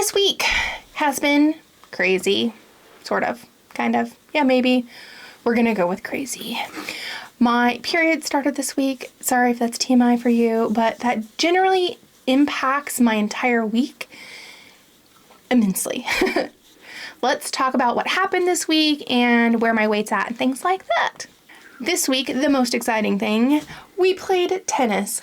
This week has been crazy, sort of, kind of, yeah, maybe. We're gonna go with crazy. My period started this week. Sorry if that's TMI for you, but that generally impacts my entire week immensely. Let's talk about what happened this week and where my weight's at and things like that. This week, the most exciting thing, we played tennis.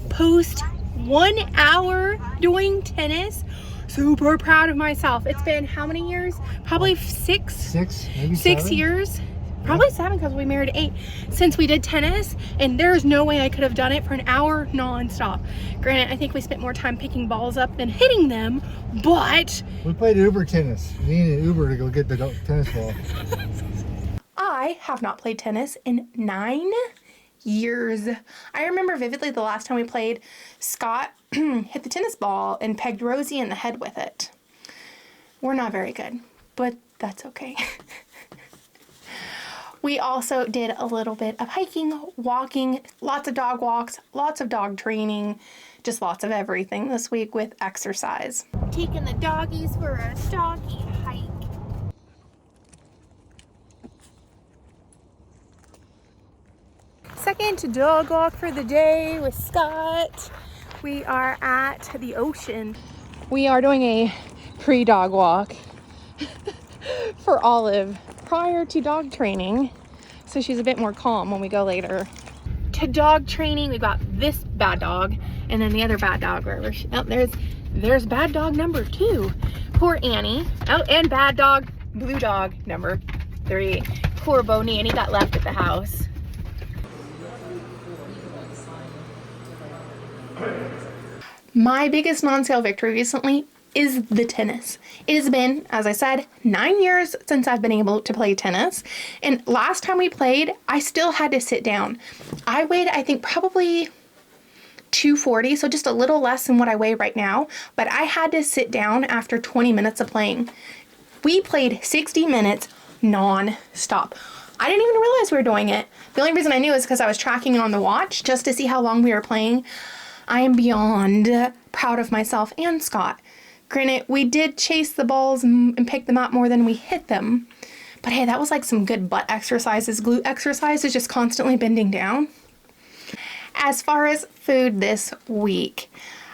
Post 1 hour doing tennis. Super proud of myself. It's been how many years? Probably six, maybe 6 7. years. Probably 7 because we married 8 since we did tennis, and there's no way I could have done it for an hour non-stop. Granted, I think we spent more time picking balls up than hitting them, but we played Uber tennis. We needed an Uber to go get the tennis ball. I have not played tennis in 9 years. I remember vividly the last time we played, Scott hit the tennis ball and pegged Rosie in the head with it. We're not very good, but that's okay. We also did a little bit of hiking, walking, lots of dog walks, lots of dog training, just lots of everything this week with exercise. Taking the doggies for a doggy hike. Second dog walk for the day with Scott. We are at the ocean. We are doing a pre-dog walk for Olive prior to dog training, so she's a bit more calm when we go later. To dog training, we've got this bad dog and then the other bad dog wherever she, oh, there's bad dog number 2. Poor Annie. Oh, and bad dog, blue dog number 3. Poor Boney, and he got left at the house. My biggest non-sale victory recently is the tennis. It has been, as I said, 9 years since I've been able to play tennis. And last time we played, I still had to sit down. I weighed, I think, probably 240, so just a little less than what I weigh right now. But I had to sit down after 20 minutes of playing. We played 60 minutes non-stop. I didn't even realize we were doing it. The only reason I knew is because I was tracking it on the watch just to see how long we were playing. I am beyond proud of myself and Scott. Granted, we did chase the balls and pick them up more than we hit them. But hey, that was like some good butt exercises, glute exercises, just constantly bending down. As far as food this week,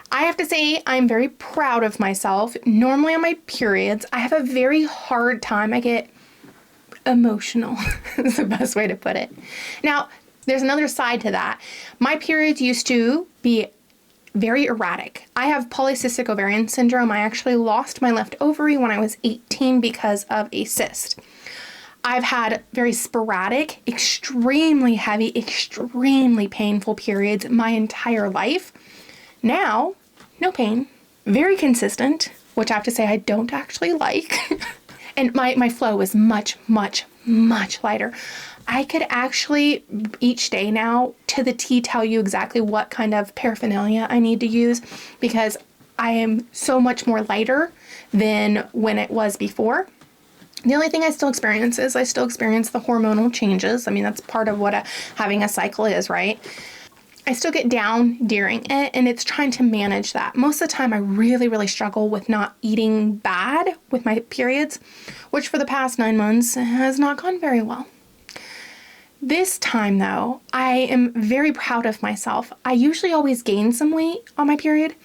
I have to say I'm very proud of myself. Normally on my periods, I have a very hard time. I get emotional is the best way to put it. Now, there's another side to that. My periods used to be very erratic. I have polycystic ovarian syndrome. I actually lost my left ovary when I was 18 because of a cyst. I've had very sporadic, extremely heavy, extremely painful periods my entire life. Now, no pain, very consistent, which I have to say I don't actually like. And my flow is much, much, much lighter. I could actually each day now to the T tell you exactly what kind of paraphernalia I need to use because I am so much more lighter than when it was before. The only thing I still experience is I still experience the hormonal changes. I mean, that's part of what having a cycle is, right? I still get down during it, and it's trying to manage that. Most of the time, I really, really struggle with not eating bad with my periods, which for the past 9 months has not gone very well. This time, though, I am very proud of myself. I usually always gain some weight on my period.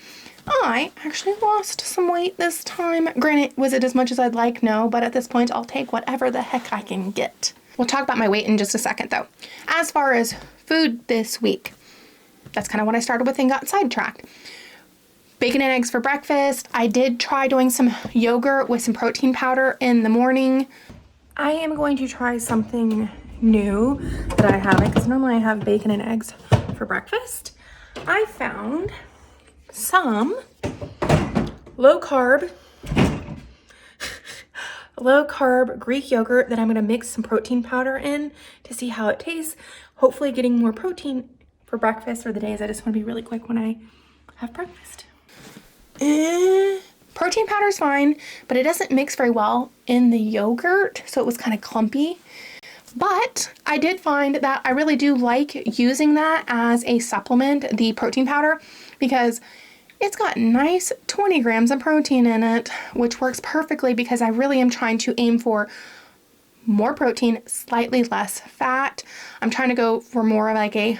I actually lost some weight this time. Granted, was it as much as I'd like? No, but at this point, I'll take whatever the heck I can get. We'll talk about my weight in just a second, though. As far as food this week, that's kind of what I started with and got sidetracked. Bacon and eggs for breakfast. I did try doing some yogurt with some protein powder in the morning. I am going to try something new that I haven't, because normally I have bacon and eggs for breakfast. I found some low carb Greek yogurt that I'm going to mix some protein powder in to see how it tastes. Hopefully getting more protein for breakfast or the days I just want to be really quick when I have breakfast. Protein powder is fine, but it doesn't mix very well in the yogurt, so it was kind of clumpy. But I did find that I really do like using that as a supplement, the protein powder, because It's got nice 20 grams of protein in it, which works perfectly because I really am trying to aim for more protein, slightly less fat. I'm trying to go for more like a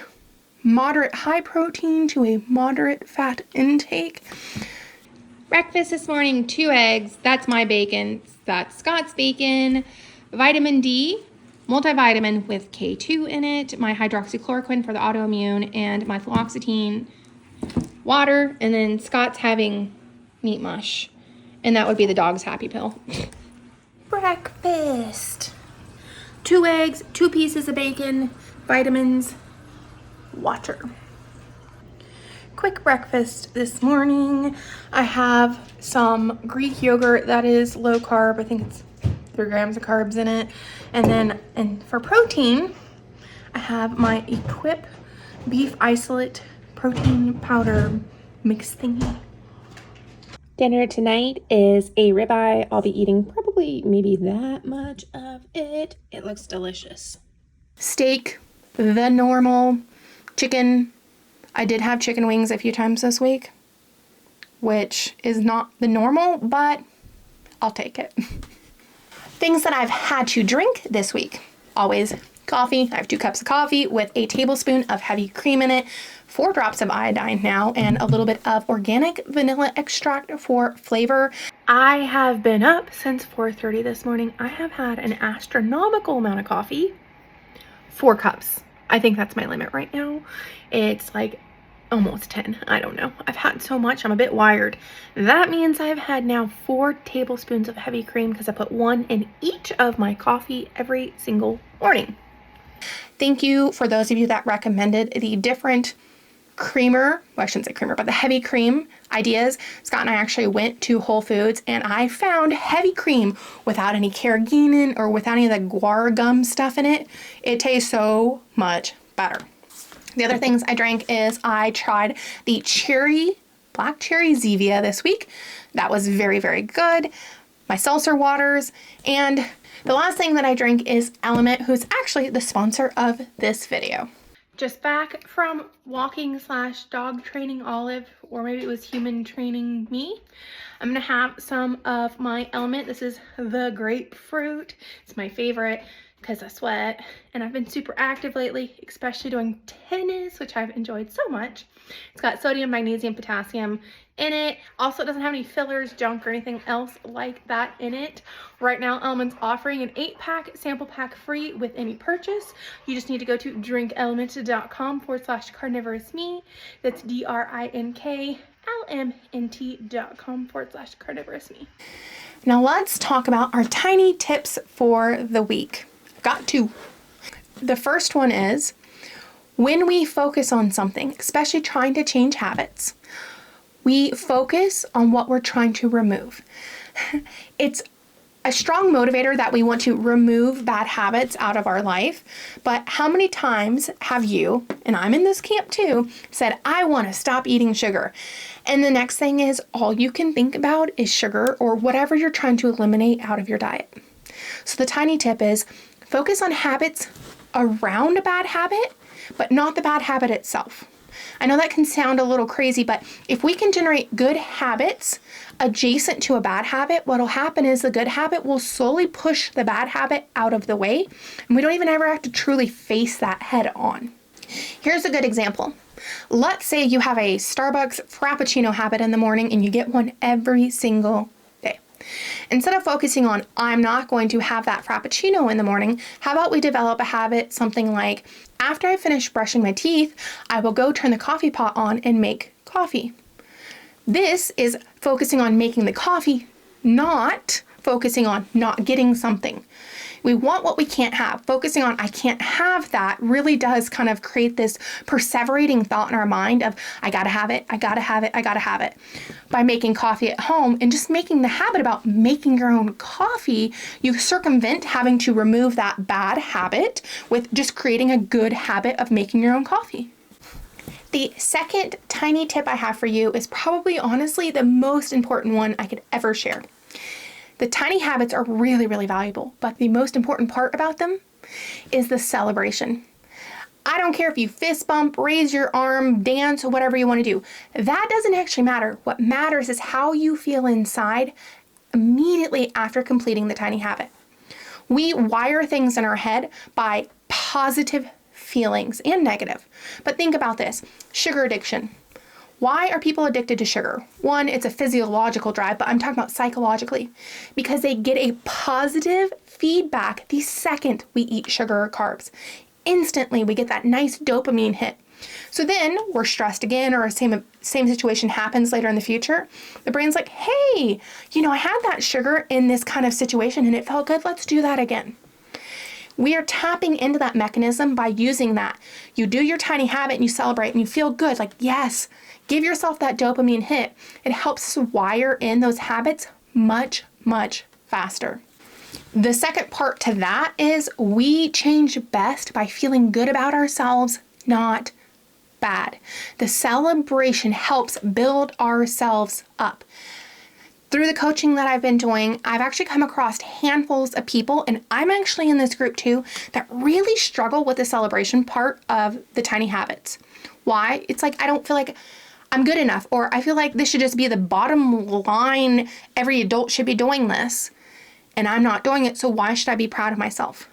moderate high protein to a moderate fat intake. Breakfast this morning, 2 eggs. That's my bacon. That's Scott's bacon. Vitamin D, multivitamin with K2 in it. My hydroxychloroquine for the autoimmune, and my fluoxetine, water, and then Scott's having meat mush. And that would be the dog's happy pill. Breakfast. 2 eggs, 2 pieces of bacon, vitamins, water. Quick breakfast this morning. I have some Greek yogurt that is low carb. I think it's 3 grams of carbs in it. And for protein, I have my Equip beef isolate protein powder mix thingy. Dinner tonight is a ribeye. I'll be eating probably maybe that much of it. It looks delicious. Steak, the normal. Chicken. I did have chicken wings a few times this week, which is not the normal, but I'll take it. Things that I've had to drink this week. Always coffee. I have 2 cups of coffee with a tablespoon of heavy cream in it, 4 drops of iodine now, and a little bit of organic vanilla extract for flavor. I have been up since 4:30 this morning. I have had an astronomical amount of coffee. 4 cups. I think that's my limit right now. It's like almost 10. I don't know. I've had so much. I'm a bit wired. That means I've had now 4 tablespoons of heavy cream because I put 1 in each of my coffee every single morning. Thank you for those of you that recommended the different creamer, well, I shouldn't say creamer, but the heavy cream ideas. Scott and I actually went to Whole Foods and I found heavy cream without any carrageenan or without any of the guar gum stuff in it. It tastes so much better. The other things I drank is I tried the black cherry Zevia this week. That was very, very good. My seltzer waters, and the last thing that I drink is LMNT, who's actually the sponsor of this video. Just back from walking / dog training Olive, or maybe it was human training me. I'm gonna have some of my LMNT. This is the grapefruit. It's my favorite because I sweat, and I've been super active lately, especially doing tennis, which I've enjoyed so much. It's got sodium, magnesium, potassium in it. Also, it doesn't have any fillers, junk, or anything else like that in it. Right now, LMNT's offering an 8-pack sample pack free with any purchase. You just need to go to drinklmnt.com/carnivorousme. That's DRINKLMNT.com/carnivorousme. Now let's talk about our tiny tips for the week. I've got 2. The first one is, when we focus on something, especially trying to change habits, we focus on what we're trying to remove. It's a strong motivator that we want to remove bad habits out of our life. But how many times have you, and I'm in this camp too, said, I want to stop eating sugar. And the next thing is all you can think about is sugar or whatever you're trying to eliminate out of your diet. So the tiny tip is focus on habits around a bad habit, but not the bad habit itself. I know that can sound a little crazy, but if we can generate good habits adjacent to a bad habit, what'll happen is the good habit will slowly push the bad habit out of the way, and we don't even ever have to truly face that head on. Here's a good example. Let's say you have a Starbucks Frappuccino habit in the morning and you get one every single day. Instead of focusing on, I'm not going to have that Frappuccino in the morning, how about we develop a habit, something like, after I finish brushing my teeth, I will go turn the coffee pot on and make coffee. This is focusing on making the coffee, not focusing on not getting something. We want what we can't have. Focusing on I can't have that really does kind of create this perseverating thought in our mind of I gotta have it, I gotta have it, I gotta have it. By making coffee at home and just making the habit about making your own coffee, you circumvent having to remove that bad habit with just creating a good habit of making your own coffee. The second tiny tip I have for you is probably honestly the most important one I could ever share. The tiny habits are really, really valuable, but the most important part about them is the celebration. I don't care if you fist bump, raise your arm, dance, whatever you want to do. That doesn't actually matter. What matters is how you feel inside immediately after completing the tiny habit. We wire things in our head by positive feelings and negative. But think about this, sugar addiction. Why are people addicted to sugar? One, it's a physiological drive, but I'm talking about psychologically. Because they get a positive feedback the second we eat sugar or carbs. Instantly, we get that nice dopamine hit. So then we're stressed again, or same situation happens later in the future. The brain's like, hey, I had that sugar in this kind of situation and it felt good. Let's do that again. We are tapping into that mechanism by using that. You do your tiny habit and you celebrate and you feel good. Like, yes, give yourself that dopamine hit. It helps us wire in those habits much, much faster. The second part to that is we change best by feeling good about ourselves, not bad. The celebration helps build ourselves up. Through the coaching that I've been doing, I've actually come across handfuls of people, and I'm actually in this group too, that really struggle with the celebration part of the tiny habits. Why? It's like, I don't feel like I'm good enough, or I feel like this should just be the bottom line. Every adult should be doing this, and I'm not doing it, so why should I be proud of myself?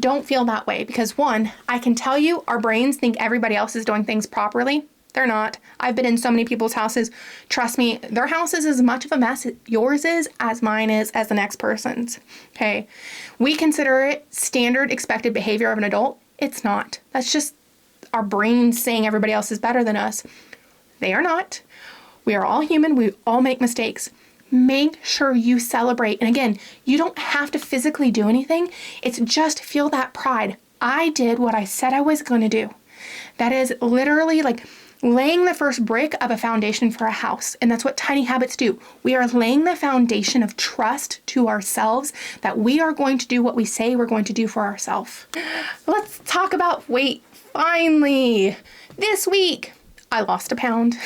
Don't feel that way, because one, I can tell you our brains think everybody else is doing things properly. They're not. I've been in so many people's houses. Trust me, their house is as much of a mess yours is as mine is as the next person's. Okay. We consider it standard expected behavior of an adult. It's not. That's just our brains saying everybody else is better than us. They are not. We are all human. We all make mistakes. Make sure you celebrate. And again, you don't have to physically do anything. It's just feel that pride. I did what I said I was going to do. That is literally like laying the first brick of a foundation for a house. And that's what tiny habits do. We are laying the foundation of trust to ourselves that we are going to do what we say we're going to do for ourselves. Let's talk about weight. Finally, this week, I lost a pound.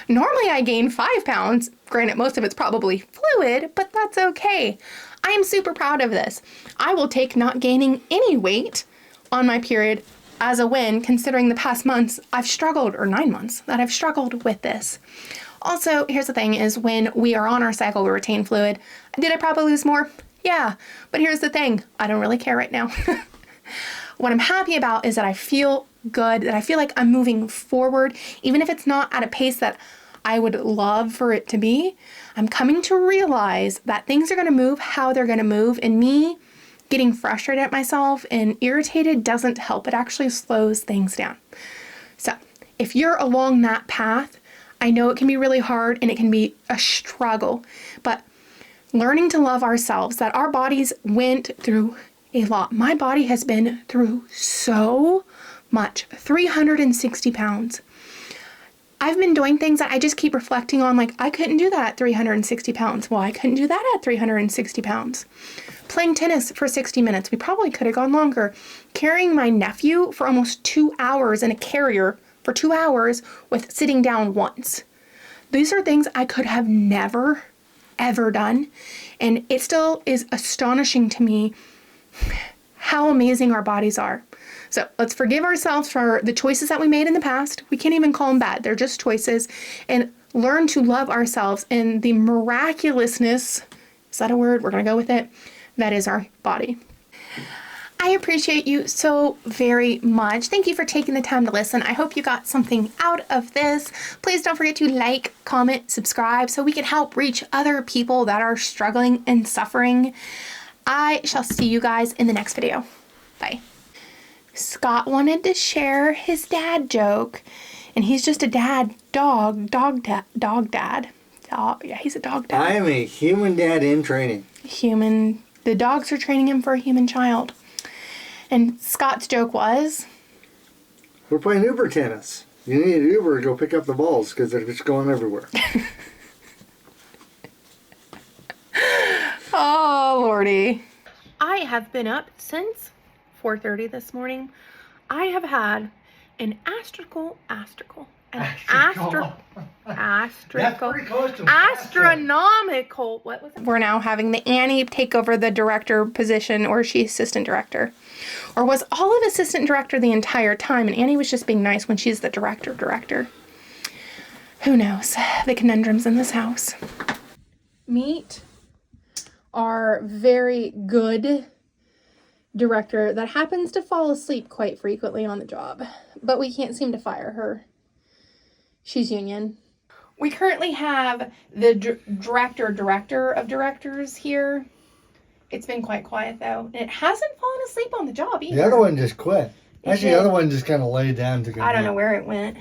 Normally I gain 5 pounds. Granted, most of it's probably fluid, but that's okay. I am super proud of this. I will take not gaining any weight on my period as a win, considering the past months I've struggled, or 9 months that I've struggled with this. Also, here's the thing is when we are on our cycle, we retain fluid. Did I probably lose more? Yeah, but here's the thing. I don't really care right now. What I'm happy about is that I feel good, that I feel like I'm moving forward, even if it's not at a pace that I would love for it to be. I'm coming to realize that things are going to move how they're going to move, and me getting frustrated at myself and irritated doesn't help. It actually slows things down. So if you're along that path, I know it can be really hard and it can be a struggle, but learning to love ourselves, that our bodies went through a lot. My body has been through so much, 360 pounds. I've been doing things that I just keep reflecting on, like, I couldn't do that at 360 pounds. Well, I couldn't do that at 360 pounds. Playing tennis for 60 minutes. We probably could have gone longer. Carrying my nephew for almost 2 hours in a carrier for 2 hours with sitting down once. These are things I could have never, ever done. And it still is astonishing to me how amazing our bodies are. So let's forgive ourselves for the choices that we made in the past. We can't even call them bad. They're just choices. And learn to love ourselves in the miraculousness, is that a word? We're going to go with it. That is our body. I appreciate you so very much. Thank you for taking the time to listen. I hope you got something out of this. Please don't forget to like, comment, subscribe so we can help reach other people that are struggling and suffering. I shall see you guys in the next video. Bye. Scott wanted to share his dad joke, and he's just a dad, dad. Yeah, he's a dog dad. I am a human dad in training. The dogs are training him for a human child. And Scott's joke was, we're playing Uber tennis. You need an Uber to go pick up the balls because they're just going everywhere. oh, Lordy. I have been up since 4:30 this morning. I have had an An Astronomical. That's pretty close to astronomical. What was it? We're now having the Annie take over the director position, or she's assistant director. Or was Olive assistant director the entire time and Annie was just being nice when she's the director? Who knows? The conundrums in this house. Meet our very good director that happens to fall asleep quite frequently on the job, but we can't seem to fire her. She's union. We currently have the director of directors here. It's been quite quiet though. And it hasn't fallen asleep on the job either. The other one just quit. Actually, the other one just kind of laid down to go. I don't know where it went.